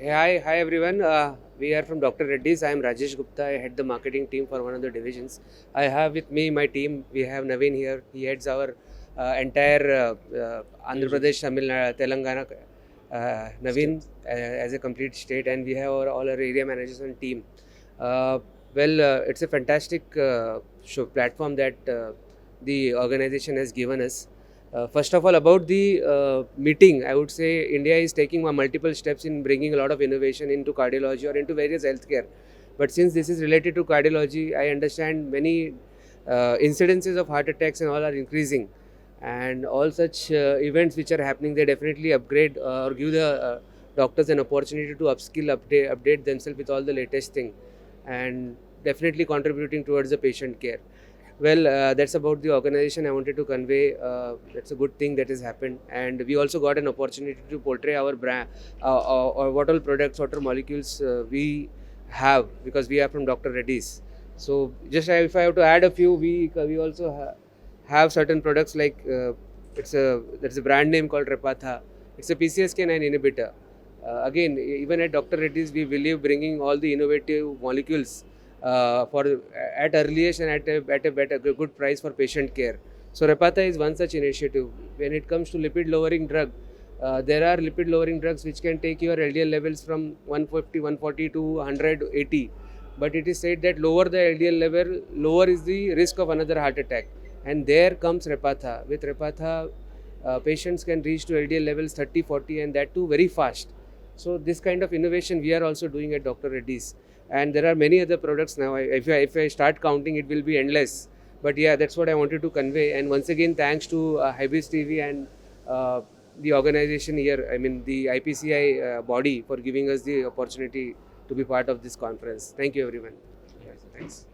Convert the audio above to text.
Hi everyone. We are from Dr. Reddy's. I am Rajesh Gupta. I head the marketing team for one of the divisions. I have with me my team. We have Naveen here. He heads our entire Andhra Pradesh, Tamil Nadu, Telangana. Naveen as a complete state, and we have all our area managers and team. Uh, it's a fantastic platform that the organization has given us. First of all, about the meeting, I would say India is taking multiple steps in bringing a lot of innovation into cardiology or into various healthcare. But since this is related to cardiology, I understand many incidences of heart attacks and all are increasing. And all such events which are happening, they definitely upgrade or give the doctors an opportunity to update themselves with all the latest thing, and definitely contributing towards the patient care. That's about the organization I wanted to convey. That's a good thing that has happened, and we also got an opportunity to portray our brand, or what all products, what all molecules we have, because we are from Dr. Reddy's. So, just if I have to add a few, we also have certain products like there's a brand name called Repatha. It's a PCSK9 inhibitor. Again, even at Dr. Reddy's, we believe bringing all the innovative molecules for at earliest and at a better good price for patient care. So Repatha is one such initiative. When it comes to lipid lowering drug, there are lipid lowering drugs which can take your LDL levels from 150, 140 to 180. But it is said that lower the LDL level, lower is the risk of another heart attack. And there comes Repatha. With Repatha, patients can reach to LDL levels 30, 40, and that too very fast. So this kind of innovation we are also doing at Dr. Reddy's, and there are many other products now. If I start counting, it will be endless. But yeah, that's what I wanted to convey. And once again, thanks to Hybris TV and uh, the organization here, I mean the IPCI body, for giving us the opportunity to be part of this conference. Thank you, everyone. Yes, thanks.